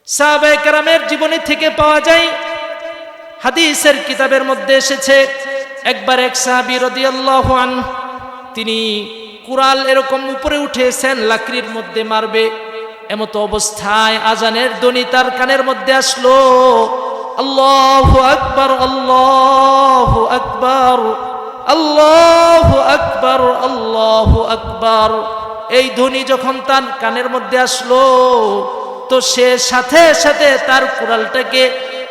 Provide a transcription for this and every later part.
সাহাবায়ে কেরামের জীবনী থেকে পাওয়া যায়, হাদিসের কিতাবের মধ্যে এসেছে, একবার এক সাহাবী রাদিয়াল্লাহু আনহু তিনি কুড়াল এরকম উপরে উঠেছেন, লাকড়ির মধ্যে মারবে, এমতো অবস্থায় আজানের ধ্বনি তার কানের মধ্যে আসলো, আল্লাহু আকবার, আল্লাহু আকবার, আল্লাহু আকবার, আল্লাহু আকবার। এই ধ্বনি যখন তার কানের মধ্যে আসলো, তো সে সাথে সাথে তার কুড়ালটাকে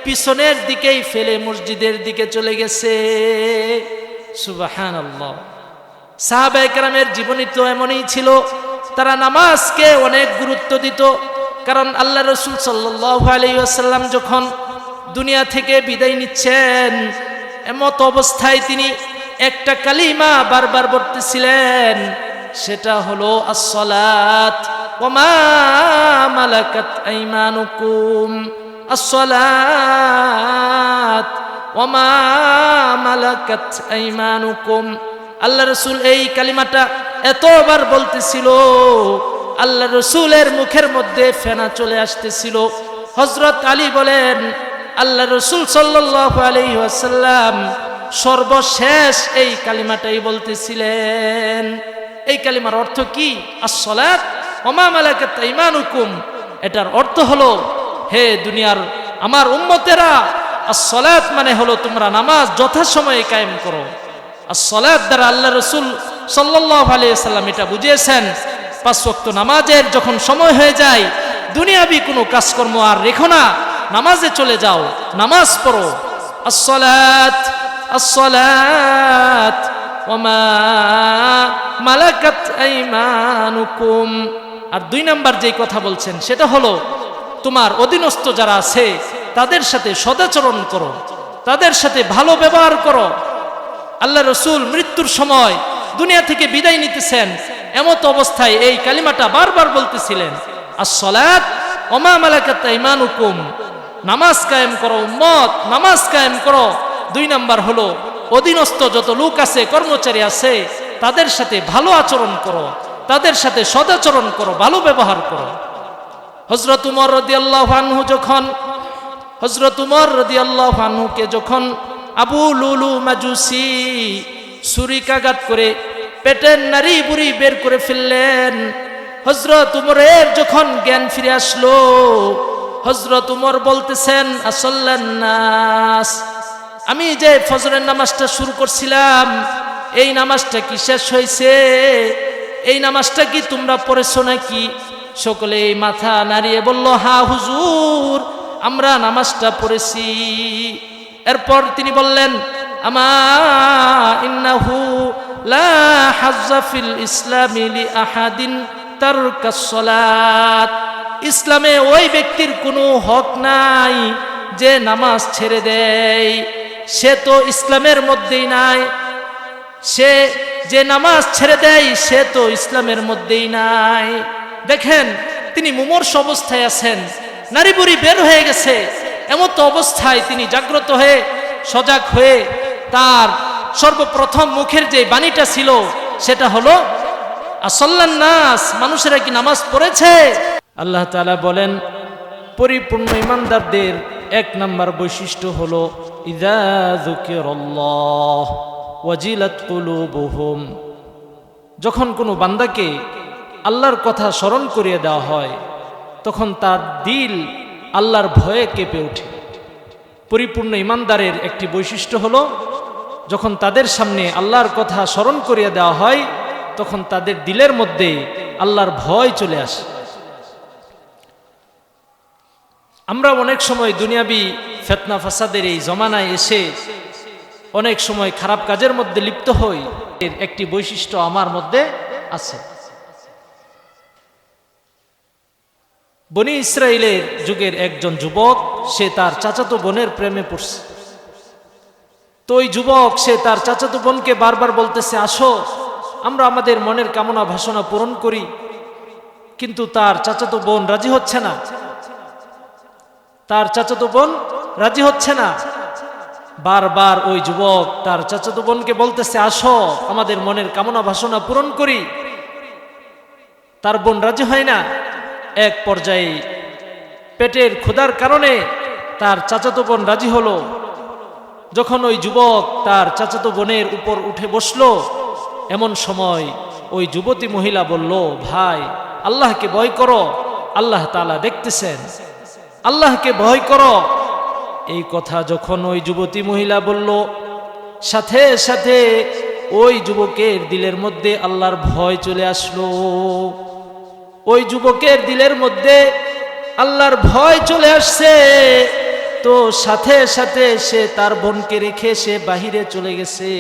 পিছনের দিকেই ফেলে মসজিদের দিকে চলে গেছে। সুবহানাল্লাহ। সাহাবায়ে কেরামের জীবনী তো এমনই ছিল, তারা নামাজকে অনেক গুরুত্ব দিত। কারণ আল্লাহ রাসূল সাল্লাল্লাহু আলাইহি ওয়াসাল্লাম যখন দুনিয়া থেকে বিদায় নিচ্ছেন, এমত অবস্থায় তিনি একটা কালিমা বারবার বলতেছিলেন, সেটা হলো আসসালাত ওয়া মা মালাকাত আইমানুকুম, আসসালাত ওয়া মা মালাকাত আইমানুকুম। আল্লাহ রাসূল এই কালিমাটা এতবার বলতেছিল, আল্লাহ রাসূলের মুখের মধ্যে ফেনা চলে আসতেছিল। হযরত আলী বলেন, আল্লাহ রাসূল সাল্লাল্লাহু আলাইহি ওয়াসাল্লাম সর্বশেষ এই কালিমাটাই বলতেছিলেন। এই কালিমার অর্থ কি? আসসালাত ওয়া মা মালাকাত আইমানুকুম। এটার অর্থ হলো, হে দুনিয়ার আমার উম্মতেরা, আসসালাত মানে হলো তোমরা নামাজ যথাসময়ে কায়েম করো। আসসালাত দ্বারা আল্লাহ রাসূল সাল্লাল্লাহু আলাইহি ওয়াসাল্লাম এটা বুঝিয়েছেন, 5 ওয়াক্ত নামাজের যখন সময় হয়ে যায়, দুনিয়াবি কোনো কাজকর্ম আর রেখো না, নামাজে চলে যাও, নামাজ পড়ো। আসসালাত আসসালাত ওয়া মা মালাকাত আইমানুকুম। আর 2 নাম্বার যেই কথা বলছেন সেটা হলো, তোমার অধীনস্থ যারা আছে তাদের সাথে সদাচরণ করো, তাদের সাথে ভালো ব্যবহার করো। আল্লাহ রাসূল মৃত্যুর সময় দুনিয়া থেকে বিদায় নিতেছেন, এমত অবস্থায় এই কালিমাটা বারবার বলতেছিলেন, আসসালাত ওয়া মা মালাকাত আইমানুকুম। নামাজ কায়েম করো উম্মত, নামাজ কায়েম করো। 2 নাম্বার হলো, অধীনস্থ যত লোক আছে, কর্মচারী আছে, তাদের সাথে ভালো আচরণ করো, তাদের সাথে সদাচরণ করো, ভালো ব্যবহার করো। হযরত উমর রাদিয়াল্লাহু আনহুকে যখন আবু লুলু মাজুসি ছুরিকাঘাত করে পেটের নাড়ি বুড়ি বের করে ফেললেন, হযরত উমরের যখন জ্ঞান ফিরে আসলো, হযরত উমর বলতেছেন, আসাল্লান নাস, আমি যে ফজরের নামাজটা শুরু করছিলাম, এই নামাজটা কি শেষ হয়েছে? এই নামাজটা কি তোমরা পড়েছো নাকি? সকলে মাথা নাড়িয়ে বলল, হ্যাঁ হুজুর, আমরা নামাজটা পড়েছি। এরপর তিনি বললেন, আমা ইন্নাহু লা হাজ্জা ফিল ইসলামি লি আহাদিন তারকাস সালাত। ইসলামে ওই ব্যক্তির কোনো হক নাই যে নামাজ ছেড়ে দেয়, সে তো ইসলামের মধ্যেই নাই। সে যে নামাজ ছেড়ে দেয় সে তো ইসলামের মধ্যেই নাই। দেখেন, তিনি মুমূর্ষ অবস্থায় আছেন, নারী বুড়ি বের হয়ে গেছে, এমত অবস্থায় তিনি জাগ্রত হয়ে, সজাগ হয়ে, তার সর্বপ্রথম মুখের যে বাণীটা ছিল সেটা হলো, আসাল্লান নাস, মানুষেরা কি নামাজ পড়েছে? আল্লাহ তাআলা বলেন, পরিপূর্ণ ঈমানদারদের 1 নাম্বার বৈশিষ্ট্য হলো, ইযা যুকিরাল্লাহ ওয়াজিলাত কুলুবুহুম। যখন কোনো বান্দাকে আল্লাহর কথা স্মরণ করিয়ে দেওয়া হয়, তখন তার দিল আল্লাহর ভয়ে কেঁপে ওঠে। পরিপূর্ণ ঈমানদারের একটি বৈশিষ্ট্য হলো, যখন তাদের সামনে আল্লাহর কথা স্মরণ করিয়ে দেওয়া হয়, তখন তাদের দিলের মধ্যে আল্লাহর ভয় চলে আসে। আমরা অনেক সময় দুনিয়াবি ফিতনা ফাসাদের এই জমানায় এসে অনেক সময় খারাপ কাজের মধ্যে লিপ্ত হই। এর একটি বৈশিষ্ট্য আমার মধ্যে আছে। বনি ইসরাইলের যুগের একজন যুবক, সে তার চাচাতো বোনের প্রেমে পড়ছে। তো ওই যুবক, সে তার চাচাতো বোনকে বারবার বলতেছে, আসো আমরা আমাদের মনের কামনা বাসনা পূরণ করি। কিন্তু তার চাচাতো বোন রাজি হচ্ছে না, তার চাচাতো বোন রাজি হচ্ছে না। বারবার ওই যুবক তার চাচাতো বোনকে বলতেছে, আসো আমাদের মনের কামনা বাসনা পূরণ করি। তার বোন রাজি হয় না। এক পর্যায়ে পেটের ক্ষুধার কারণে তার চাচাতো বোন রাজি হলো। যখন ওই যুবক তার চাচাতো বোনের উপর উঠে বসলো, এমন সময় ওই যুবতী মহিলা বলল, ভাই আল্লাহকে ভয় করো, আল্লাহ তাআলা দেখতেছেন, আল্লাহকে ভয় করো। এই কথা যখন ওই যুবতী মহিলা বলল, সাথে সাথে ওই যুবকের দিলের মধ্যে আল্লাহর ভয় চলে আসলো। ওই যুবকের দিলের মধ্যে আল্লাহর ভয় চলে আসছে, তো সাথে সাথে সে তার বোনকে রেখে সে বাহিরে চলে গেছে।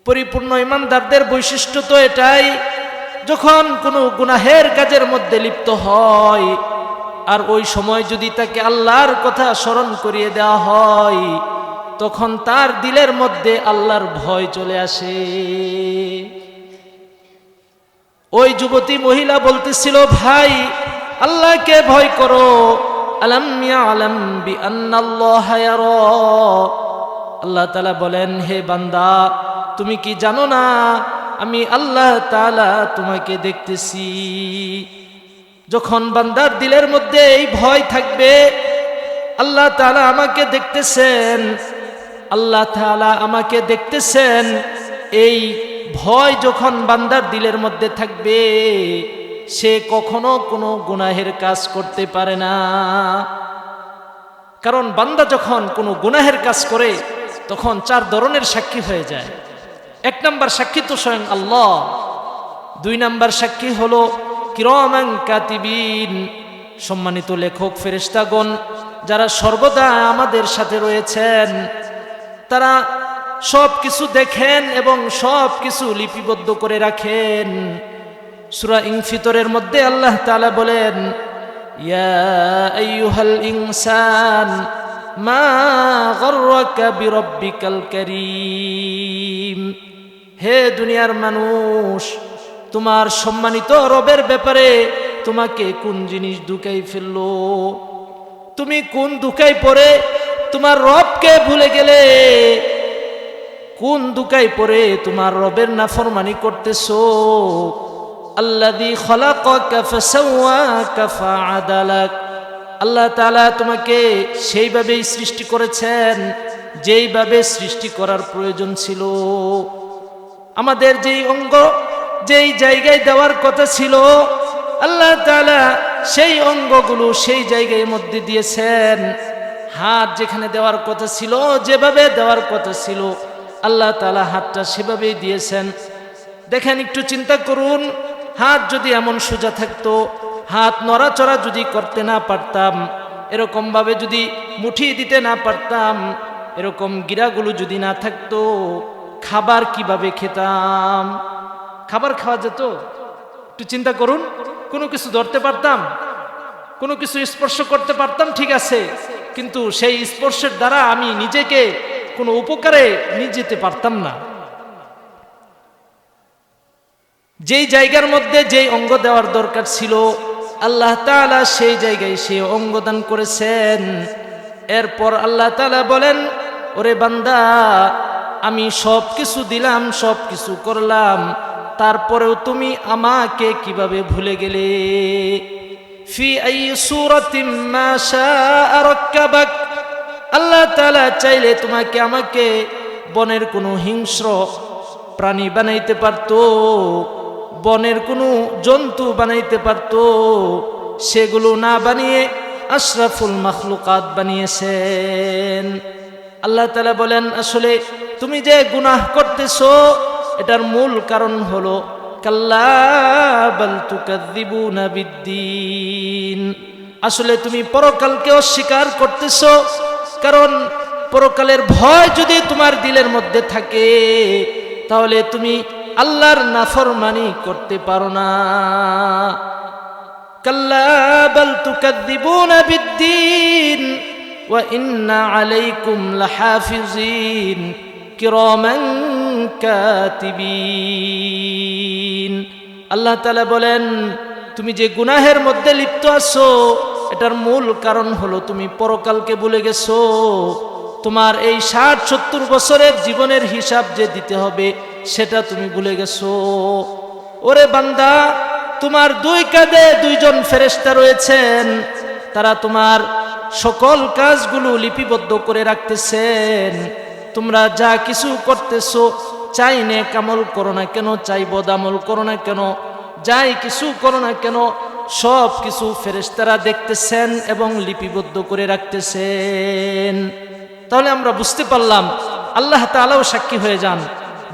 পরিপূর্ণ ঈমানদারদের বৈশিষ্ট্য তো এটাই, যখন কোনো গুনাহের কাজের মধ্যে লিপ্ত হয় আর ওই সময় যদি তাকে আল্লাহর কথা স্মরণ করিয়ে দেওয়া হয়, তখন তার দিলের মধ্যে আল্লাহর ভয় চলে আসে। ওই যুবতী মহিলা বলতেছিল, ভাই আল্লাহকে ভয় করো, আলাম ইয়ালাম বিআন্নাল্লাহা ইয়ারা। আল্লাহ তাআলা বলেন, হে বান্দা তুমি কি জানো না আমি আল্লাহ তাআলা তোমাকে দেখতেছি। যখন বান্দার দিলের মধ্যে এই ভয় থাকবে, আল্লাহ তাআলা আমাকে দেখতেছেন, আল্লাহ তাআলা আমাকে দেখতেছেন, এই ভয় যখন বান্দার দিলের মধ্যে থাকবে, সে কখনো কোনো গুনাহের কাজ করতে পারে না। কারণ বান্দা যখন কোনো গুনাহের কাজ করে তখন 4 ধরনের সাক্ষী হয়ে যায়। 1 নাম্বার সাক্ষী তো স্বয়ং আল্লাহ, 2 নাম্বার সাক্ষী হলো কিরামান কাতিবিন, সম্মানিত লেখক ফেরেশতাগণ যারা সর্বদা আমাদের সাথে রয়েছেন, তারা সব কিছু দেখেন এবং সব কিছু লিপিবদ্ধ করে রাখেন। সূরা ইনফিতরের মধ্যে আল্লাহ তাআলা বলেন, ইয়া আইয়ুহাল ইনসান মা গররাকা বিরব্বিকাল কারীম। হে দুনিয়ার মানুষ, তোমার সম্মানিত রবের ব্যাপারে তোমাকে কোন জিনিস ধোঁকায় ফেললো? তুমি কোন ধোঁকায় পড়ে তোমার রবকে ভুলে গেলে? কোন ধোঁকায় পড়ে তোমার রবের নাফরমানি করতেছো? আল্লাযী খালাকাকা ফাসাওয়াকা ফাআদালাক। আল্লাহ তাআলা তোমাকে সেইভাবেই সৃষ্টি করেছেন যেইভাবে সৃষ্টি করার প্রয়োজন ছিল। আমাদের যেই অঙ্গ যেই জায়গায় দেওয়ার কথা ছিল, আল্লাহ তাআলা সেই অঙ্গগুলো সেই জায়গায় মধ্যে দিয়েছেন। হাত যেখানে দেওয়ার কথা ছিল, যেভাবে দেওয়ার কথা ছিল, আল্লাহ তাআলা হাতটা সেভাবেই দিয়েছেন। দেখেন, একটু চিন্তা করুন, হাত যদি এমন সোজা থাকতো, হাত নড়াচড়া যদি করতে না পারতাম, এরকম ভাবে যদি মুঠি দিতে না পারতাম, এরকম গিরাগুলো যদি না থাকতো, খাবার কিভাবে খেতাম? খাবার খাওয়া যেত? একটু চিন্তা করুন। কোনো কিছু ধরতে পারতাম, কোনো কিছু স্পর্শ করতে পারতাম, ঠিক আছে, কিন্তু সেই স্পর্শের দ্বারা আমি নিজেকে কোনো উপকারে নিয়ে যেতে পারতাম না। যেই জায়গার মধ্যে যেই অঙ্গ দেওয়ার দরকার ছিল, আল্লাহ তাআলা সেই জায়গায় সেই অঙ্গ দান করেছেন। এরপর আল্লাহ তাআলা বলেন, ওরে বান্দা, আমি সব কিছু দিলাম, সব কিছু করলাম, তারপরেও তুমি আমাকে কিভাবে ভুলে গেলে? ফি আই সূরাতিম মা শাআ রাক্কাবাক। আল্লাহ তাআলা চাইলে তোমাকে আমাকে বনের কোনো হিংস্র প্রাণী বানাইতে পারতো, বনের কোনো জন্তু বানাইতে পারতো, সেগুলো না বানিয়ে আশরাফুল মাখলুকাত বানিয়েছেন। আল্লাহ তাআলা বলেন, আসলে তুমি যে গুনাহ করতেছো এটার মূল কারণ হলো কাল্লা বাল তুকাযযিবুনা বিদ্দীন। আসলে তুমি পরকালকে অস্বীকার করতেছো, কারণ পরকালের ভয় যদি তোমার দিলের মধ্যে থাকে, তাহলে তুমি আল্লাহর নাফরমানি করতে পারো না। কাল্লা বাল তুকাযযিবুনা বিদ্দীন ওয়া ইন্না আলাইকুম লাহাফিজিন কিরামান কাতিবিন। আল্লাহ তাআলা বলেন, তুমি যে গুনাহের মধ্যে লিপ্ত আছো এটার মূল কারণ হলো তুমি পরকালকে ভুলে গেছো। তোমার এই 60-70 বছরের জীবনের হিসাব যে দিতে হবে সেটা তুমি ভুলে গেছো। ওরে বান্দা, তোমার দুই কাঁধে দুইজন ফেরেশতা রয়েছেন, তারা তোমার সকল কাজগুলো লিপিবদ্ধ করে রাখতেছেন। তোমরা যা কিছু করতেছো, চাই নেক আমল করো না কেন, চাই বদ আমল করো না কেন, যাই কিছু করো না কেন, সব কিছু ফেরেশতারা দেখতেছেন এবং লিপিবদ্ধ করে রাখতেছেন। তাহলে আমরা বুঝতে পারলাম আল্লাহ তাআলাও সাক্ষী হয়ে যান।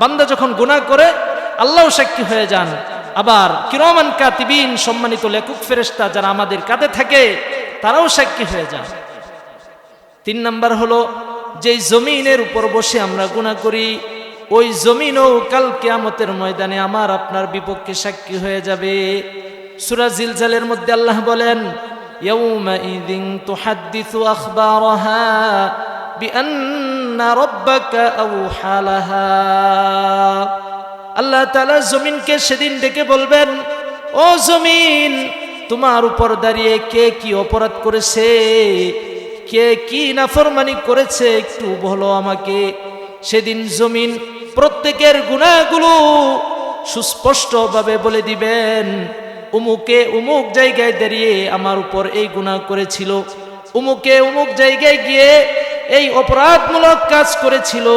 বান্দা যখন গুনাহ করে আল্লাহও সাক্ষী হয়ে যান। আবার কিরামান কাতিবিন, সম্মানিত লেখক ফেরেশতা যারা আমাদের কাঁধে থাকে, তারাও সাক্ষী হয়ে যান। 3 নাম্বার হলো, যেই জমিনের উপর বসে আমরা গুনাহ করি, ওই জমিনও কাল কিয়ামতের ময়দানে আমার আপনার বিপক্ষে সাক্ষী হয়ে যাবে। সূরা জিলজালের মধ্যে আল্লাহ বলেন, ইয়াউমা ইযিন তুহাদ্দিসু আখবারাহা বিআন্না রাব্বাকা আওহা লাহা। আল্লাহ তাআলা জমিনকে সেদিন ডেকে বলবেন, ও জমিন, তোমার উপর দাঁড়িয়ে কে কি অপরাধ করেছে, কে কি নাফরমানি করেছে একটু বলো আমাকে। সেদিন জমিন প্রত্যেকের গুনাহগুলো সুস্পষ্টভাবে বলে দিবেন। উমুকে উমুক জায়গায় দাঁড়িয়ে আমার উপর এই গুনাহ করেছিল, উমুকে উমুক জায়গায় গিয়ে এই অপরাধমূলক কাজ করেছিল।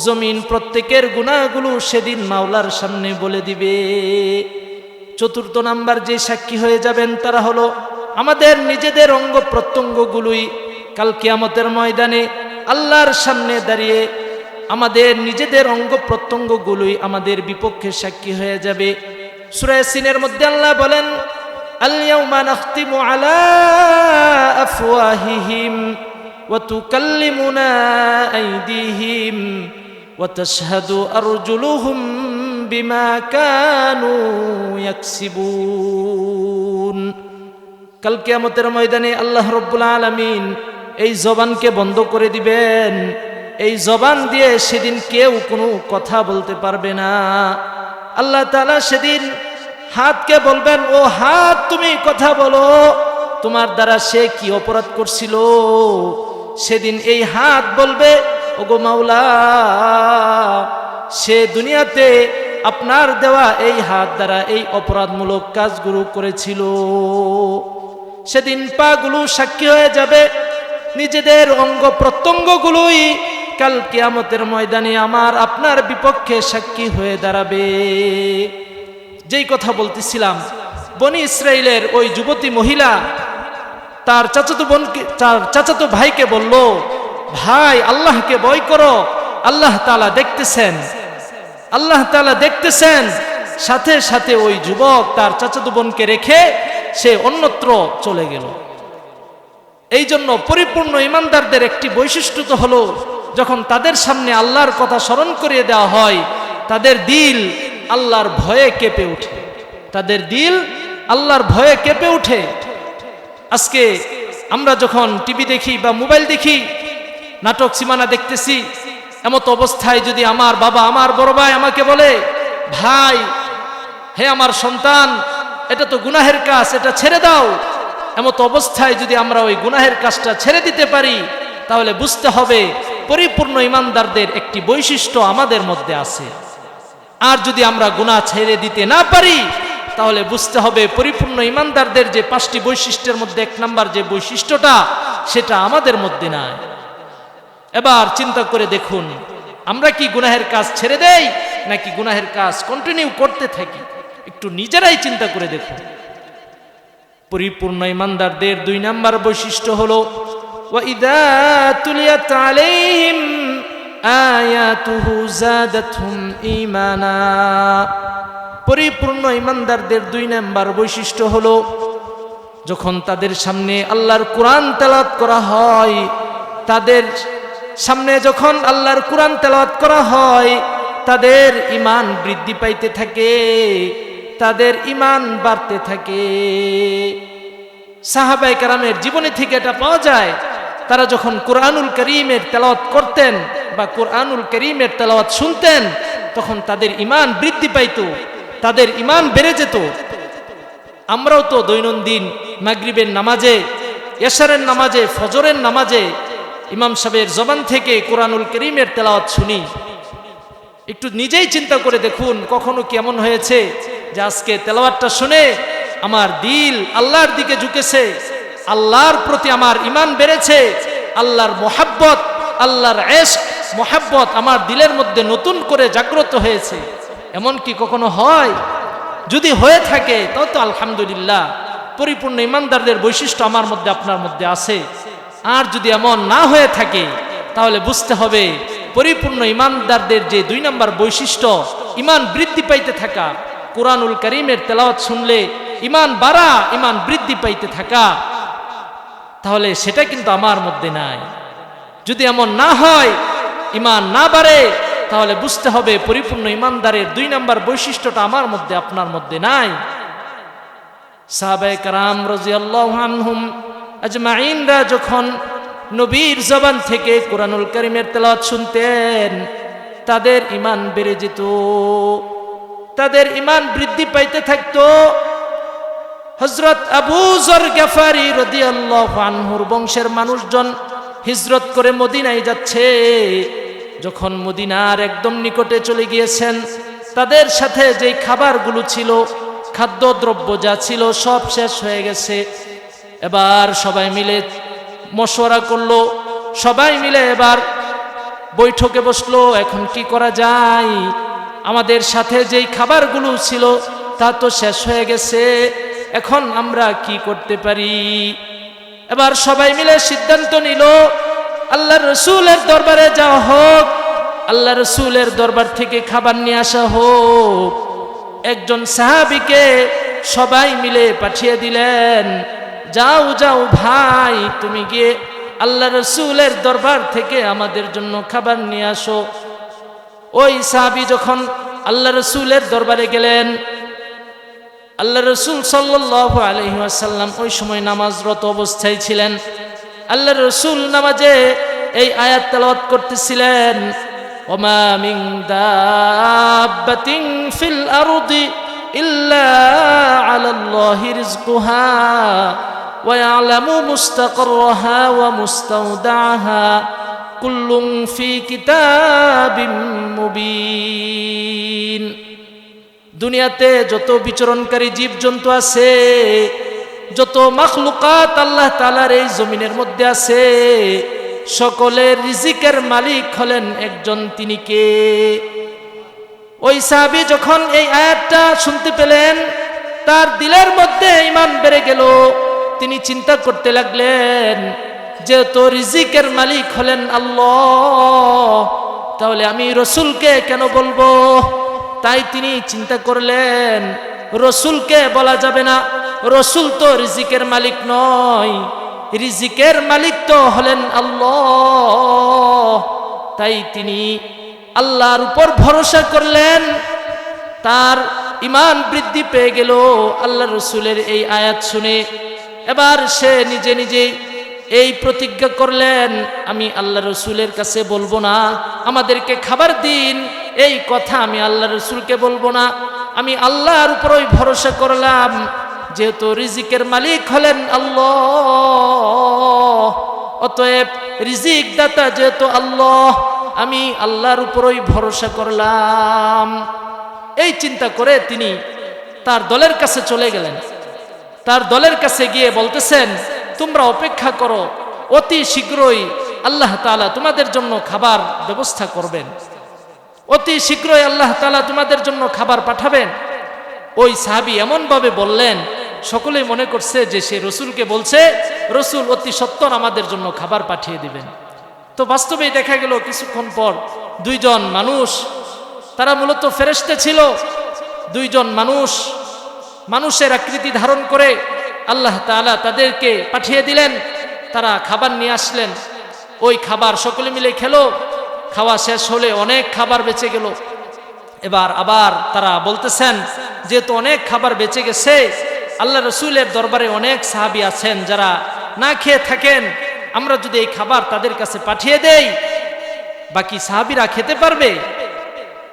জমিন প্রত্যেকের গুনাহগুলো সেদিন মাওলার সামনে বলে দিবে। 4 নাম্বার যে সাক্ষী হয়ে যাবেন তারা হলো আমাদের নিজেদের অঙ্গ প্রত্যঙ্গগুলোই কাল কিয়ামতের ময়দানে আল্লাহর সামনে দাঁড়িয়ে আমাদের নিজেদের অঙ্গ প্রত্যঙ্গগুলোই আমাদের বিপক্ষে সাক্ষী হয়ে যাবে। সূরা ইয়াসিনের মধ্যে আল্লাহ বলেন, আল ইয়াউমা নাখতিমু আলা আফওয়াহিহিম ওয়া তুকাল্লিমুনা আইদিহিম ওয়া তাশহাদু আরজুলুহুম বিমা কানু ইয়াকসিবুন। কাল কিয়ামতের ময়দানে আল্লাহ রাব্বুল আলামিন এই জবানকে বন্ধ করে দিবেন। এই জবান দিয়ে সেদিন কেউ কোনো কথা বলতে পারবে না। আল্লাহ তাআলা সেদিন হাতকে বলবেন, ও হাত তুমি কথা বলো, তোমার দ্বারা সে কি অপরাধ করছিল। সেদিন এই হাত বলবে, ওগো মাওলা, সে দুনিয়াতে আপনার দেওয়া এই হাত দ্বারা এই অপরাধমূলক কাজগুলো করেছিল। সেদিন পাগুলো সাক্ষী হয়ে যাবে, নিজেদের অঙ্গ প্রত্যঙ্গগুলোই কাল কিয়ামতের ময়দানে আমার আপনার বিপক্ষে সাক্ষী হয়ে দাঁড়াবে। যেই কথা বলতেছিলাম, বনি ইসরাইলের ওই যুবতী মহিলা তার চাচাতো ভাইকে বলল, ভাই আল্লাহকে ভয় করো, আল্লাহ তাআলা দেখতেছেন, আল্লাহ তাআলা দেখতেছেন। সাথে সাথে ওই যুবক তার চাচাতো বোনকে রেখে সে অন্যত্র চলে গেল। এই জন্য পরিপূর্ণ ইমানদারদের একটি বৈশিষ্ট্য তো হলো, যখন তাদের সামনে আল্লাহর কথা স্মরণ করিয়ে দেওয়া হয়, তাদের দিল আল্লাহর ভয়ে কেঁপে ওঠে, তাদের দিল আল্লাহর ভয়ে কেঁপে ওঠে। আজকে আমরা যখন টিভি দেখি বা মোবাইল দেখি, নাটক সিনেমা দেখতেছি, এমত অবস্থায় যদি আমার বাবা, আমার বড় ভাই আমাকে বলে, ভাই হে আমার সন্তান, এটা তো গুনাহের কাজ, এটা ছেড়ে দাও, এমত অবস্থায় যদি আমরা ওই গুনাহের কাজটা ছেড়ে দিতে পারি, তাহলে বুঝতে হবে পরিপূর্ণ ইমানদারদের একটি বৈশিষ্ট্য আমাদের মধ্যে আছে। আর যদি আমরা গুনাহ ছেড়ে দিতে না পারি, তাহলে বুঝতে হবে পরিপূর্ণ ইমানদারদের যে 5টি বৈশিষ্ট্যের মধ্যে 1 নাম্বার যে বৈশিষ্ট্যটা, সেটা আমাদের মধ্যে নাই। এবার চিন্তা করে দেখুন, আমরা কি গুনাহের কাজ ছেড়ে দেই নাকি গুনাহের কাজ কন্টিনিউ করতে থাকি? একটু নিজেরাই চিন্তা করে দেখুন। পরিপূর্ণ ইমানদারদের 2 নাম্বার বৈশিষ্ট্য হলো, ওয়া ইযা তুলিয়াত আলাইহিম আয়াতুহু যাদাতহুম ঈমানা। পরিপূর্ণ ইমানদারদের 2 নাম্বার বৈশিষ্ট্য হলো, যখন তাদের সামনে আল্লাহর কোরআন তেলাওয়াত করা হয়, তাদের সামনে যখন আল্লাহর কোরআন তেলাওয়াত করা হয়, তাদের ঈমান বৃদ্ধি পাইতে থাকে, তাদের ঈমান বাড়তে থাকে। সাহাবায়ে কেরামের জীবনী থেকে এটা পাওয়া যায়, তারা যখন কোরআনুল কারীমের তেলাওয়াত করতেন বা কোরআনুল কারীমের তেলাওয়াত শুনতেন, তখন তাদের ঈমান বৃদ্ধি পাইত, তাদের ঈমান বেড়ে যেত। আমরাও তো দৈনন্দিন মাগরিবের নামাজে, এশারের নামাজে, ফজরের নামাজে ইমাম সাহেবের জবান থেকে কোরআনুল কারীমের তেলাওয়াত শুনি। একটু নিজেই চিন্তা করে দেখুন, কখনো কেমন হয়েছে যে আজকে তেলাওয়াতটা শুনে আমার দিল আল্লাহর দিকে ঝুঁকেছে, আল্লাহর প্রতি আমার ঈমান বেড়েছে, আল্লাহর মোহাব্বত, আল্লাহর ইশক মোহাব্বত আমার দিলের মধ্যে নতুন করে জাগ্রত হয়েছে। এমন কি কখনো হয়? যদি হয়ে থাকে তাও তো আলহামদুলিল্লাহ, পরিপূর্ণ ঈমানদারদের বৈশিষ্ট্য আমার মধ্যে আপনার মধ্যে আছে। আর যদি এমন না হয়ে থাকে তাহলে বুঝতে হবে পরিপূর্ণ ঈমানদারদের যে 2 নম্বর বৈশিষ্ট্য, ঈমান বৃদ্ধি পাইতে থাকা, কুরআনুল কারীমের তেলাওয়াত শুনলে ঈমান বাড়া, ঈমান বৃদ্ধি পাইতে থাকা, তাহলে সেটা কিন্তু আমার মধ্যে নাই। যদি এমন না হয়, ঈমান না বাড়ে, তাহলে বুঝতে হবে পরিপূর্ণ ঈমানদারের 2 নম্বর বৈশিষ্ট্যটা আমার মধ্যে আপনার মধ্যে নাই। সাহাবায়ে কেরাম রাদিয়াল্লাহু আনহুম আজমাইনরা যখন নবীর জবান থেকে কুরআনুল কারীমের তেলাওয়াত শুনতেন, তাদের ঈমান বেড়ে যেত, তাদের ঈমান বৃদ্ধি পাইতে থাকতো। হযরত আবু যর গফারি রাদিয়াল্লাহু আনহুর বংশের মানুষজন হিজরত করে মদিনায় যাচ্ছে। যখন মদিনার একদম নিকটে চলে গিয়েছেন, তাদের সাথে যেই খাবারগুলো ছিল, খাদ্যদ্রব্য যা ছিল সব শেষ হয়ে গেছে। এবার সবাই মিলে মশওয়ারা করলো, সবাই মিলে এবার বৈঠকে বসলো, এখন কি করা যায়? আমাদের সাথে যেই খাবারগুলো ছিল তা তো শেষ হয়ে গেছে, এখন আমরা কি করতে পারি? এবার সবাই মিলে সিদ্ধান্ত নিল আল্লাহর রাসূলের দরবারে যাওয়া হোক, আল্লাহর রাসূলের দরবার থেকে খাবার নিয়ে আসা হোক। একজন সাহাবীকে সবাই মিলে পাঠিয়ে দিলেন, যাও যাও ভাই, তুমি গিয়ে আল্লাহর রাসূলের দরবার থেকে আমাদের জন্য খাবার নিয়ে আসো। ওই সাহাবী যখন আল্লাহর রাসূলের দরবারে গেলেন, আল্লাহর রাসূল সাল্লাল্লাহু আলাইহি ওয়াসাল্লাম ওই সময় নামাজরত অবস্থায় ছিলেন। আল্লাহর রাসূল নামাজে এই আয়াত তেলাওয়াত করতেছিলেন, ওমা মিন দাব্বাতিন ফিল আরদি ইল্লা আলাল্লাহি রিজকুহা ওয়া ইয়ালামু মুস্তাকাররাহা ওয়া মুস্তাওদাআহা কুল্লুন ফি কিতাবিম মুবিন। দুনিয়াতে যত বিচরণকারী জীবজন্তু আছে, যত মাখলুকাত আল্লাহ তাআলার এই জমিনের মধ্যে আছে, সকলের রিজিকের মালিক হলেন একজন, তিনি কে? ওই সাহাবী যখন এই আয়াতটা শুনতে পেলেন, তার দিলের মধ্যে ঈমান বেড়ে গেল। তিনি চিন্তা করতে লাগলেন, যেহেতু রিজিকের মালিক হলেন আল্লাহ, তাহলে আমি রসুলকে কেন বলবো? তাই তিনি চিন্তা করলেন, রসুলকে বলা যাবে না, রসুল তো রিজিকের মালিক নয়, রিজিকের মালিক তো হলেন আল্লাহ। তাই তিনি আল্লাহর উপর ভরসা করলেন, তার ঈমান বৃদ্ধি পেয়ে গেল আল্লাহ রসুলের এই আয়াত শুনে। এবার সে নিজে নিজে এই প্রতিজ্ঞা করলেন, আমি আল্লাহ রসুলের কাছে বলবো না, আমাদেরকে খাবার দিন, এই কথা আমি আল্লাহ রসুলকে বলবো না, আমি আল্লাহর উপরই ভরসা করলাম, যেহেতু রিজিকের মালিক হলেন আল্লাহ, অতএব রিজিক দাতা যেহেতু আল্লাহ, আমি আল্লাহর উপরই ভরসা করলাম। এই চিন্তা করে তিনি তার দলের কাছে চলে গেলেন। তার দলের কাছে গিয়ে বলতেছেন, তোমরা অপেক্ষা করো, অতি শীঘ্রই আল্লাহ তাআলা তোমাদের জন্য খাবার ব্যবস্থা করবেন, অতি শীঘ্রই আল্লাহ তাআলা তোমাদের জন্য খাবার পাঠাবেন। ওই সাহাবী এমনভাবে বললেন, সকলেই মনে করছে যে সে রসুলকে বলছে, রসুল অতি সত্বর আমাদের জন্য খাবার পাঠিয়ে দিবেন। তো বাস্তবেই দেখা গেল কিছুক্ষণ পর 2 জন মানুষ, তারা মূলত ফেরেশতা ছিল, 2 জন মানুষের আকৃতি ধারণ করে আল্লাহ তাআলা তাদেরকে পাঠিয়ে দিলেন। তারা খাবার নিয়ে আসলেন, ওই খাবার সকলে মিলে খেলো। খাওয়া শেষ হলে অনেক খাবার বেঁচে গেল। এবার আবার তারা বলতেছেন, যেহেতু অনেক খাবার বেঁচে গেছে, আল্লাহ রসুলের দরবারে অনেক সাহাবী আছেন যারা না খেয়ে থাকেন, আমরা যদি এই খাবার তাদের কাছে পাঠিয়ে দেই, বাকি সাহাবীরা খেতে পারবে।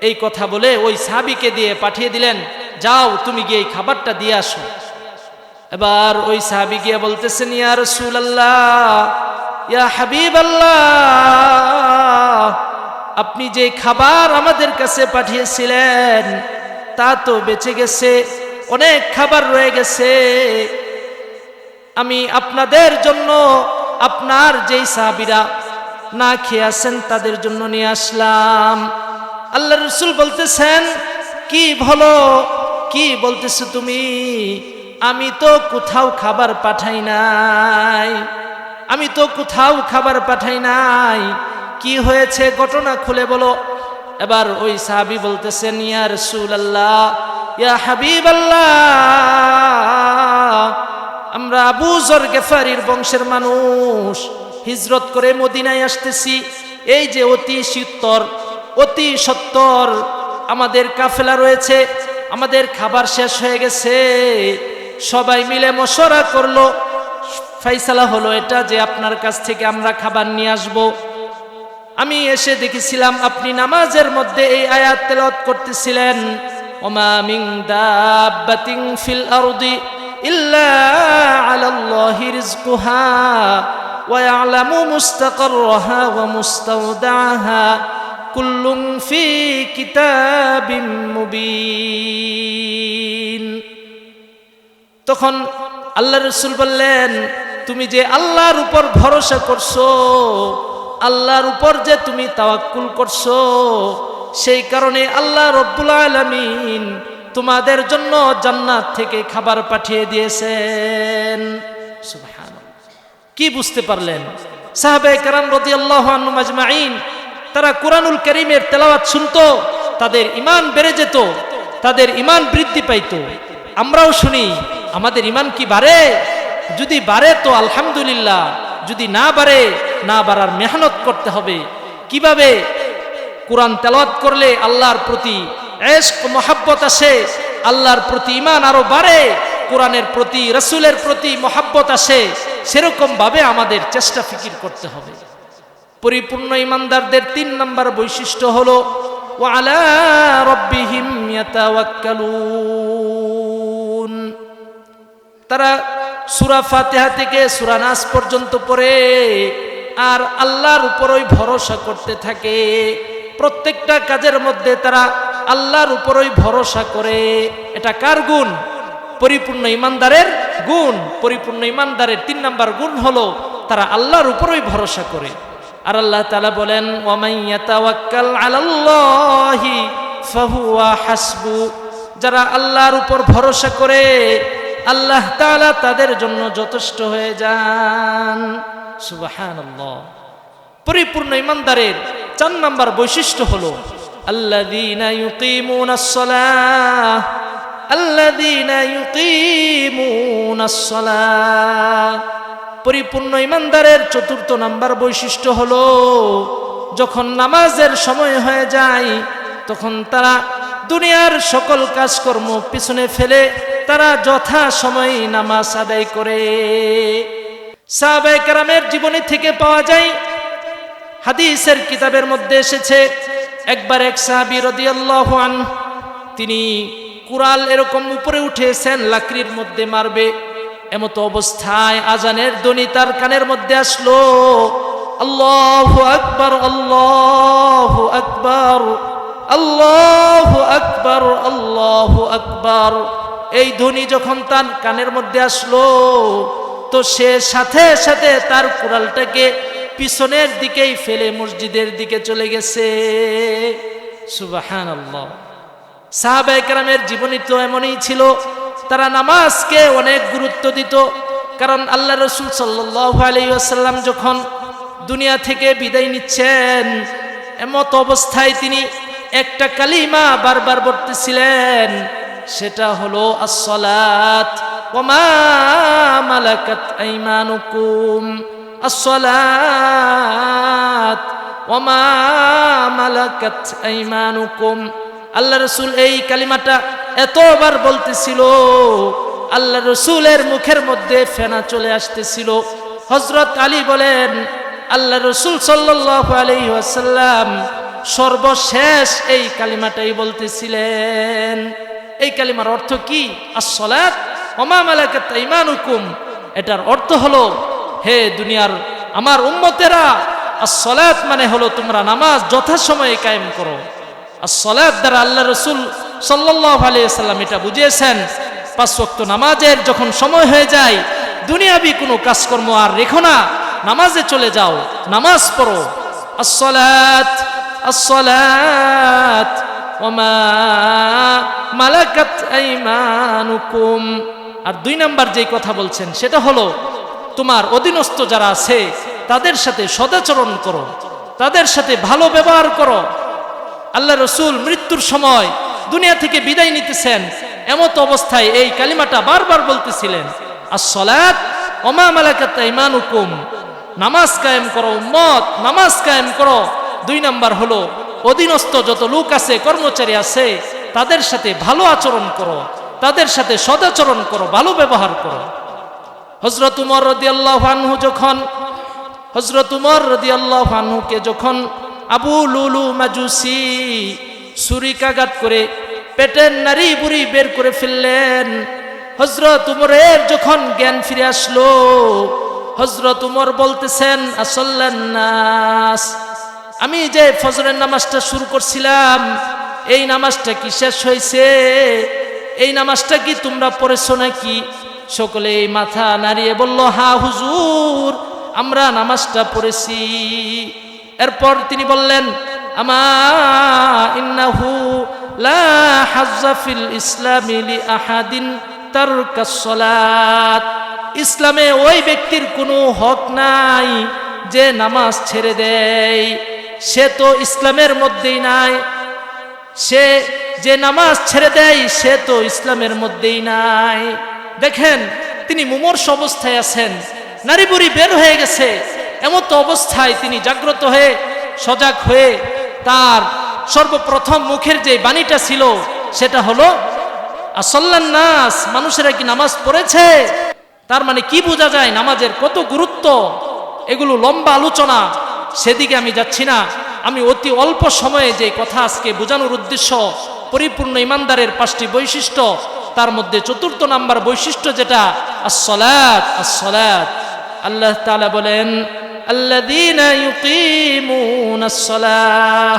এই কথা বলে ওই সাহাবীকে দিয়ে পাঠিয়ে দিলেন, যাও তুমি গিয়ে এই খাবারটা দিয়ে আসো। এবার ওই সাহাবী গিয়ে বলতেছেন, ইয়া রাসূলুল্লাহ, ইয়া হাবিবাল্লাহ, আপনি যে খাবার আমাদের কাছে পাঠিয়েছিলেন, তা তো বেঁচে গেছে, অনেক খাবার রয়ে গেছে, আমি আপনাদের জন্য আপনার যেই সাহাবীরা না খেয়ে আছেন তাদের জন্য নিয়ে আসলাম। আল্লাহ রাসূল বলতেছেন, কি বলো, কি বলতেছো তুমি? আমি তো কোথাও খাবার পাঠাই নাই, আমি তো কোথাও খাবার পাঠাই নাই, কি হয়েছে ঘটনা খুলে বলো। এবার ওই সাহাবী বলতেছেন, ইয়া রাসূলুল্লাহ, ইয়া হাবিবাল্লাহ, আমরা আবু যর গিফারির বংশের মানুষ, হিজরত করে মদিনায় আসতেছি। এই যে অতি সত্তর আমাদের কাফেলা রয়েছে, আমাদের খাবার শেষ হয়ে গেছে। সবাই মিলে মশওয়ারা করলো, ফাইসালা হলো এটা যে আপনার কাছ থেকে আমরা খাবার নিয়ে আসব। আমি এসে দেখেছিলাম আপনি নামাজের মধ্যে এই আয়াত তেলাওয়াত করতেছিলেন, ওমা মিন দাব্বাতিন ফিল আরদি ইল্লা আলাল্লাহি রিজকুহা ওয়া ইয়ালামু মুস্তাকাররাহা ওয়া মুস্তাওদাআহা কুল্লুন ফি কিতাবিম মুবিন। তখন আল্লাহ রাসূল বললেন, তুমি যে আল্লাহর উপর ভরসা করছো, আল্লাহর উপর যে তুমি তাওয়াক্কুল করছো, সেই কারণে আল্লাহ রব্বুল আলামিন তোমাদের জন্য জান্নাত থেকে খাবার পাঠিয়ে দিয়েছেন। সুবহানাল্লাহ। কি বুঝতে পারলেন? সাহাবায়ে কেরাম রাদিয়াল্লাহু আনহুম আজমাইন, তারা কুরআনুল কারীমের তেলাওয়াত শুনতো, তাদের ঈমান বেড়ে যেত, তাদের ঈমান বৃদ্ধি পাইত। আমরাও শুনি, আমাদের ঈমান কি বাড়ে? যদি বাড়ে তো আলহামদুলিল্লাহ, যদি না বাড়ে, না বাড়ার মেহনত করতে হবে। কিভাবে? কুরআন তেলাওয়াত করলে আল্লাহর প্রতি ইশক মুহাব্বত আসে, আল্লাহর প্রতি ঈমান আরো বাড়ে, কোরআনের প্রতি রাসূলের প্রতি মুহাব্বত আসে। সেরকম ভাবে আমাদের চেষ্টা ফিকির করতে হবে। পরিপূর্ণ ঈমানদারদের ৩ নম্বর বৈশিষ্ট্য হলো ওয়া আলা রাব্বিহিম ইয়াতাওয়াক্কালুন। তারা সূরা ফাতিহা থেকে সূরা নাস পর্যন্ত পড়ে আর আল্লাহর উপরই ভরসা করতে থাকে। প্রত্যেকটা কাজের মধ্যে তারা আল্লাহর উপরই ভরসা করে। এটা কার গুণ? পরিপূর্ণ ঈমানদারের গুণ। পরিপূর্ণ ঈমানদারের ৩ নম্বর গুণ হলো তারা আল্লাহর উপরই ভরসা করে। আর আল্লাহ তাআলা বলেন, ওয়া মান ইয়াতাওয়াক্কাল আলাল্লাহি ফাহুয়া হাসবু। যারা আল্লাহর উপর ভরসা করে আল্লাহ তাআলা তাদের জন্য যথেষ্ট হয়ে যান। সুবহানাল্লাহ। পরিপূর্ণ ঈমানদারের ৪ নম্বর বৈশিষ্ট্য হলো আল্লাযীনা ইউকিমুনাস সালাহ, আল্লাযীনা ইউকিমুনাস সালাহ। পরিপূর্ণ ঈমানদারের ৪র্থ নম্বর বৈশিষ্ট্য হলো যখন নামাজের সময় হয়ে যায় তখন তারা দুনিয়ার সকল কাজকর্ম পিছনে ফেলে তারা যথা সময়ে নামাজ আদায় করে। সাহাবায়ে কেরামের জীবনী থেকে পাওয়া যায়, হাদিসের কিতাবের মধ্যে এসেছে, একবার এক সাহাবী রাদিয়াল্লাহু আনহু তিনি কুড়াল এরকম উপরে উঠেছেন, লাকড়ির মধ্যে মারবে, এমতো অবস্থায় আজানের ধ্বনি তার কানের মধ্যে আসলো, আল্লাহু আকবার, আল্লাহু আকবার, আল্লাহু আকবার, আল্লাহু আকবার। এই ধ্বনি যখন তার কানের মধ্যে আসলো তো সে সাথে সাথে তার কুড়ালটাকে পিছনের দিকেই ফেলে মসজিদের দিকে চলে গেছে। সুবহানাল্লাহ। সাহাবায়ে কেরামের জীবনী তো এমনই ছিল, তারা নামাজকে অনেক গুরুত্ব দিত। কারণ আল্লাহ রাসূল সাল্লাল্লাহু আলাইহি ওয়াসাল্লাম যখন দুনিয়া থেকে বিদায় নিচ্ছেন এমত অবস্থায় তিনি একটা কালিমা বারবার বলতেছিলেন, সেটা হলো আস-সালাত ওয়া মা মালাকাত আইমানুকুম, আস-সালাত ওয়া মা মালাকাত আইমানুকুম। আল্লাহ রাসূল এই কালিমাটা এতবার বলতেছিল, আল্লাহ রাসূলের মুখের মধ্যে ফেনা চলে আসতেছিল। হযরত আলী বলেন, আল্লাহ রাসূল সাল্লাল্লাহু আলাইহি ওয়াসাল্লাম সর্বশেষ এই কালিমাটাই বলতেছিলেন। এই কালিমার অর্থ কি? আস-সালাত ওয়া মা মালাকাত আইমানুকুম। এটার অর্থ হলো, হে দুনিয়ার আমার উম্মতেরা, আস-সালাত মানে হলো তোমরা নামাজ যথাসময়ে কায়েম করো। আর সালাত দ্বারা আল্লাহ রাসূল সাল্লাল্লাহু আলাইহি ওয়াসাল্লাম এটা বুঝিয়েছেন, 5 ওয়াক্ত নামাজের যখন সময় হয়ে যায়, দুনিয়াবি কোনো কাজকর্ম আর রেখো না, নামাজে চলে যাও, নামাজ পড়ো। আসসালাত আসসালাত ওয়া মা মালাকাত আইমানুকুম। আর 2 নাম্বার যেই কথা বলছেন সেটা হলো তোমার অধীনস্থ যারা আছে তাদের সাথে সদাচরণ করো, তাদের সাথে ভালো ব্যবহার করো। আল্লাহ রসুল মৃত্যুর সময় দুনিয়া থেকে বিদায় নিতেছেন, এমত অবস্থায় এই কালিমাটা বারবার বলতেছিলেন, আসসালাত ওয়া মা মালাকাত আইমানুকুম। নামাজ কায়েম করো উম্মত, নামাজ কায়েম করো। 2 নাম্বার হলো অধীনস্থ যত লোক আছে, কর্মচারী আছে, তাদের সাথে ভালো আচরণ করো, তাদের সাথে সদাচরণ করো, ভালো ব্যবহার করো। হযরত উমর রাদিয়াল্লাহু আনহুকে যখন আবু লুলু মাজুসি ছুরিকাঘাত করে পেটের নাড়ি বুড়ি বের করে ফেললেন, হযরত উমরের যখন জ্ঞান ফিরে আসলো, হযরত উমর বলতেছেন, আসাল্লান নাস, আমি যে ফজরের নামাজটা শুরু করছিলাম, এই নামাজটা কি শেষ হয়েছে? এই নামাজটা কি তোমরা পড়েছো নাকি? সকলে মাথা নাড়িয়ে বলল, হ্যাঁ হুজুর, আমরা নামাজটা পড়েছি। এরপর তিনি বললেন, আমা ইন্নাহু লা হাজ্জা ফিল ইসলামি লি আহাদিন তারকাস সালাত। ইসলামে ওই ব্যক্তির কোনো হক নাই যে নামাজ ছেড়ে দেয়, সে তো ইসলামের মধ্যেই নাই। সে যে নামাজ ছেড়ে দেয় সে তো ইসলামের মধ্যেই নাই। দেখেন, তিনি মুমূর্ষ অবস্থায় আছেন, নারী বুড়ি বের হয়ে গেছে, এমত অবস্থায় তিনি জাগ্রত হয়ে সজাগ হয়ে তার সর্বপ্রথম মুখের যে বাণীটা ছিল সেটা হলো, আসল্লান নাস, মানুষেরা কি নামাজ পড়েছে? তার মানে কি বোঝা যায় নামাজের কত গুরুত্ব? এগুলো লম্বা আলোচনা, সেদিকে আমি যাচ্ছি না। আমি অতি অল্প সময়ে যে কথা আজকে বোঝানোর উদ্দেশ্য, পরিপূর্ণ ইমানদারের 5টি বৈশিষ্ট্য, তার মধ্যে 4th নাম্বার বৈশিষ্ট্য যেটা আসসালাত। আসসালাত, আল্লাহ তাআলা বলেন, আল্লাযীনা ইউকিমুনাস সালাহ।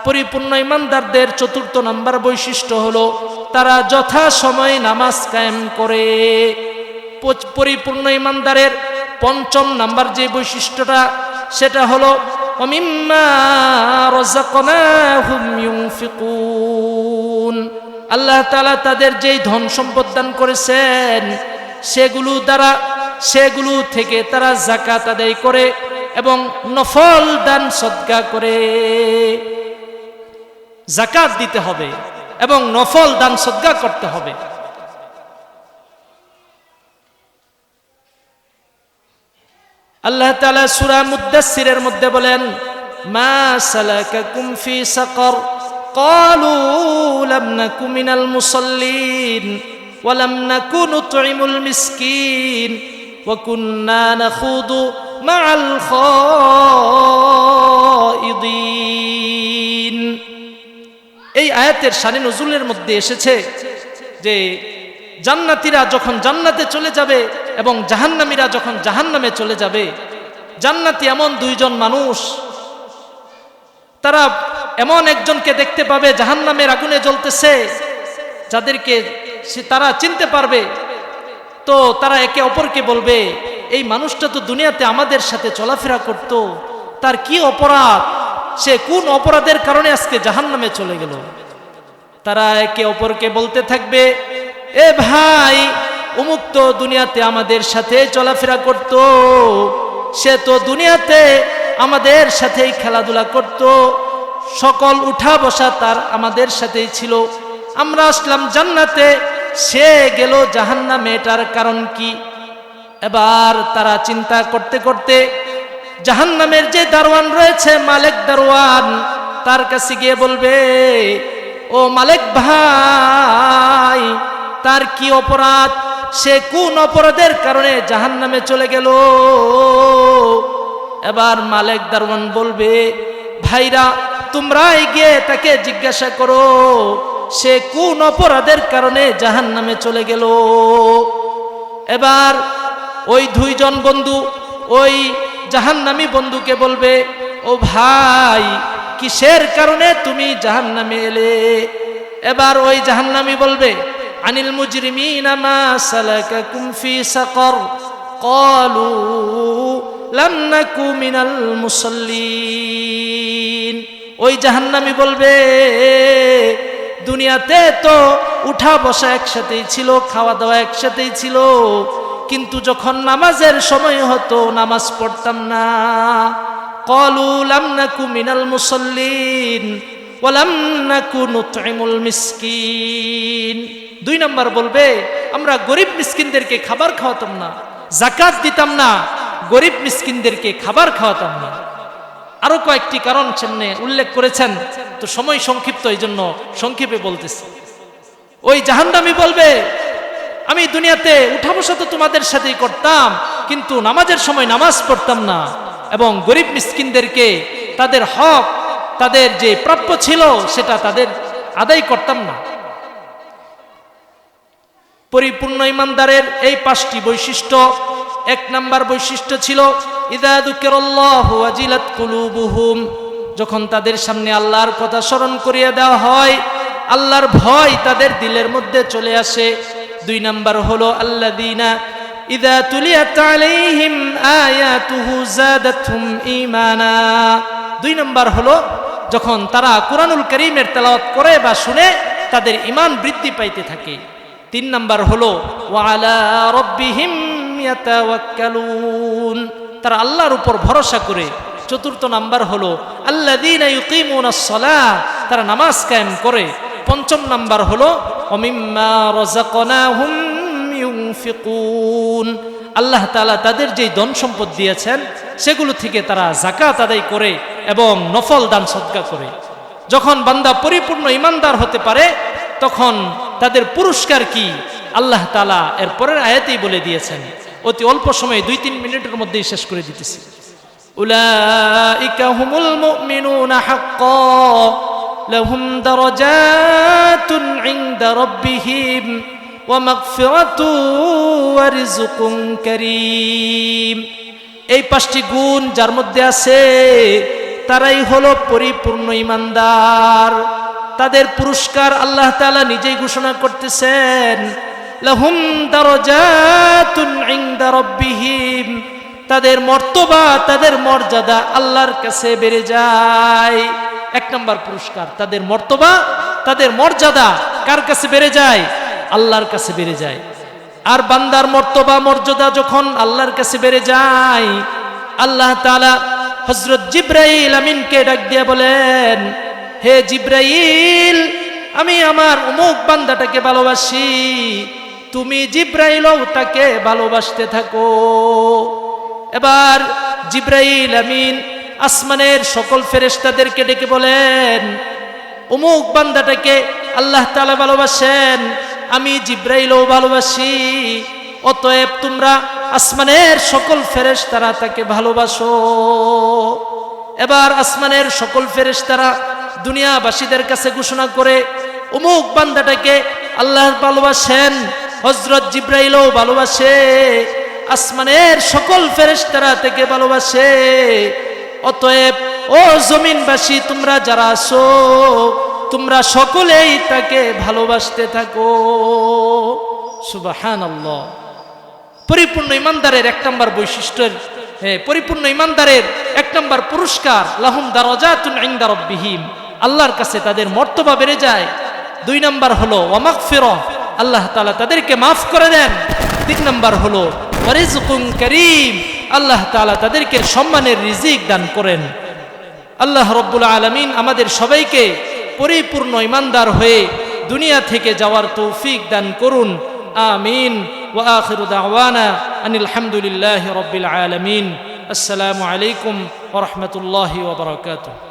পরিপূর্ণ ইমানদারদের 4th নাম্বার বৈশিষ্ট্য হলো তারা যথা সময়ে নামাজ কায়েম করে। পরিপূর্ণ ইমানদারের 5ম নাম্বার যে বৈশিষ্ট্যটা সেটা হলো ওমিম্মা রাযাকনাহুম ইউনফিকুন। আল্লাহ তাআলা তাদের যেই ধন সম্পদ দান করেছেন সেগুলো থেকে তারা যাকাত আদায় করে এবং নফল দান সদকা করে। যাকাত দিতে হবে এবং নফল দান সদকা করতে হবে। আল্লাহ তাআলা সূরা মুদ্দাসসিরের মধ্যে বলেন, মা সালাকাকুম ফি সাকার ক্বালু লাম নাকু মিনাল মুসাল্লিন ওয়া লাম নাকু নুতঈমুল মিসকিন ওয়া কুন্না নাখুদু মাআল খায়িদিন। এই আয়াতের শানে নজুলের মধ্যে এসেছে যে জান্নাতীরা যখন জান্নাতে চলে যাবে এবং জাহান্নামীরা যখন জাহান্নামে চলে যাবে, জান্নাতি এমন 2 জন মানুষ, তারা এমন একজনকে দেখতে পাবে জাহান্নামের আগুনে জ্বলতেছে, যাদেরকে তারা চিনতে পারবে। তো তারা একে অপরকে বলবে, এই মানুষটা তো দুনিয়াতে আমাদের সাথে চলাফেরা করত, তার কি অপরাধ, সে কোন অপরাধের কারণে আজকে জাহান্নামে চলে গেল? তারা একে অপরকে বলতে থাকবে, এ ভাই, অমুক তো দুনিয়াতে আমাদের সাথে চলাফেরা করত, সে তো দুনিয়াতে আমাদের সাথেই খেলাধুলা করত, সকল উঠা বসা তার আমাদের সাথেই ছিল। আমরা আসলাম জান্নাতে, সে গেল জাহান্নামে, এটার কারণ কি? এবার তারা চিন্তা করতে করতে জাহান্নামের যে দারওয়ান রয়েছে, মালিক দারওয়ান, তার কাছে গিয়ে বলবে, ও মালিক ভাই, তার কি অপরাধ, সে কোন অপরাধের কারণে জাহান্নামে চলে গেল? এবার মালিক দারওয়ান বলবে, ভাইরা, তোমরাই গিয়ে তাকে জিজ্ঞাসা করো সে কোন অপরাধের কারণে জাহান্নামে চলে গেল। এবার ওই 2 জন বন্ধু ওই জাহান্নামী বন্ধুকে বলবে, ও ভাই, কিসের কারণে তুমি জাহান্নামে এলে? এবার ওই জাহান্নামী বলবে, আনিল মুজরিমিনা মা সালাকাকুম ফি সাকর ক্বালু লাম নাকু মিনাল মুসাল্লিন। ওই জাহান্নামী বলবে, দুনিয়াতে তো উঠা বসা একসাথেই ছিল, খাওয়া দাওয়া একসাথেই ছিল, কিন্তু যখন নামাজের সময় হতো নামাজ পড়তাম না। ক্বালু লাম নাকু মিনাল মুসাল্লিন ওয়া লাম নাকু নুতঈমুল মিসকিন। 2 নাম্বার বলবে, আমরা গরিব মিসকিনদেরকে খাবার খাওয়াতাম না, যাকাত দিতাম না, গরিব মিসকিনদেরকে খাবার খাওয়াতাম না। আরো কয়েকটি কারণ সামনে উল্লেখ করেছেন, তো সময় সংক্ষিপ্ত, এই জন্য সংক্ষেপে বলতেছি। ওই জাহান্নামী বলবে, আমি দুনিয়াতে উঠা বসা তো তোমাদের সাথেই করতাম, কিন্তু নামাজের সময় নামাজ পড়তাম না, এবং গরিব মিসকিনদেরকে তাদের হক, তাদের যে প্রাপ্য ছিল সেটা তাদের আদায় করতাম না। পরিপূর্ণ ইমানদারের এই 5টি বৈশিষ্ট্য। 1 নাম্বার বৈশিষ্ট্য ছিল ইযা যুকিরাল্লাহু ওয়াজিলাত কুলুবুহুম, যখন তাদের সামনে আল্লাহর কথা স্মরণ করিয়ে দেওয়া হয়, আল্লাহর ভয় তাদের দিলের মধ্যে চলে আসে। 2 নাম্বার হলো আল্লাযীনা ইযা তুলিয়াত আলাইহিম আয়াতুহু যাদাতহুম ঈমানা। 2 নাম্বার হলো যখন তারা কুরআনুল কারীমের তেলাওয়াত করে বা শুনে তাদের ঈমান বৃদ্ধি পাইতে থাকে। 3 নাম্বার হলো ওয়া আলা রাব্বিহিম ইয়াতাওয়াক্কালুন, তারা আল্লাহর উপর ভরসা করে। 4 নাম্বার হলো আল্লাযীনা ইউকিমুনাস সালাহ, তারা নামাজ কায়েম করে। 5 নাম্বার হলো ওয়া মিম্মা রাযাকনাহুম ইউনফিকুন, আল্লাহ তাআলা তাদের যে ধন সম্পদ দিয়েছেন সেগুলো থেকে তারা যাকাত আদায় করে এবং নফল দান সদকা করে। যখন বান্দা পরিপূর্ণ ইমানদার হতে পারে তখন তাদের পুরস্কার কি আল্লাহ তাআলা এর পরের আয়াতেই বলে দিয়েছেন। অতি অল্প সময়ে 2-3 মিনিটের মধ্যেই শেষ করে দিতেছি। উলাইকা হুমুল মুমিনুনা হাক্কান লাহুম দারাজাতুন ইনদা রাব্বিহিম ওয়া মাগফিরাতু ওয়া রিজকুন কারীম। এই 5টি গুণ যার মধ্যে আছে তারাই হলো পরিপূর্ণ ইমানদার। তাদের পুরস্কার আল্লাহ তাআলা নিজেই ঘোষণা করতেছেন, লাহুম দারাজাতুন ইনদা রাব্বিহিম, তাদের মর্তবা, তাদের মর্যাদা আল্লাহর কাছে বেড়ে যায়। 1 নাম্বার পুরস্কার, তাদের মর্তবা, তাদের মর্যাদা কার কাছে বেড়ে যায়? আল্লাহর কাছে বেড়ে যায়। আর বান্দার মর্তবা মর্যাদা যখন আল্লাহর কাছে বেড়ে যায়, আল্লাহ তাআলা হযরত জিবরাইল আমিনকে ডাক দিয়ে বলেন, হে জিবরাইল, আমি আমার অমুক বান্দাটাকে ভালোবাসি, তুমি জিবরাইলও তাকে ভালোবাসতে থাকো। এবার জিবরাইল আমিন আসমানের সকল ফেরেশতাদেরকে ডেকে বলেন, অমুক বান্দাটাকে আল্লাহ তাআলা ভালোবাসেন, আমি জিবরাইলও ভালোবাসি, অতএব তোমরা আসমানের সকল ফেরেশতারা তাকে ভালোবাসো। এবার আসমানের সকল ফেরেশতারা দুনিয়াবাসীদের কাছে ঘোষণা করে, অমুক বান্দাটাকে আল্লাহ ভালোবাসেন, হযরত জিবরাইলও ভালোবাসে, আসমানের সকল ফেরেশতারা তাকে ভালোবাসে, অতএব ও জমিনবাসী তোমরা যারা আছো তোমরা সকলেই তাকে ভালোবাসতে থাকো। সুবহানাল্লাহ। পরিপূর্ণ ইমানদারের 1 নাম্বার বৈশিষ্ট্যের, পরিপূর্ণ ইমানদারের 1 নাম্বার পুরস্কার, লাহুম দারাজাতুন ইনদা রাব্বিহিম, আল্লাহর কাছে তাদের মর্তবা বেড়ে যায়। 2 নাম্বার হলো ওয়া মাগফিরাহ, আল্লাহ তাআলা তাদেরকে মাফ করে দেন। 3 নাম্বার হলো ওয়া রিজকুন কারীম, আল্লাহ তাআলা তাদেরকে সম্মানের রিজিক দান করেন। আল্লাহ রাব্বুল আলামিন আমাদের সবাইকে পরিপূর্ণ ইমানদার হয়ে দুনিয়া থেকে যাওয়ার তৌফিক দান করুন। আমিন। ওয়া আখিরু দাওয়ানা আনিল হামদুলিল্লাহি রাব্বিল আলামিন। আসসালামু আলাইকুম ওয়া রাহমাতুল্লাহি ওয়া বারাকাতুহু।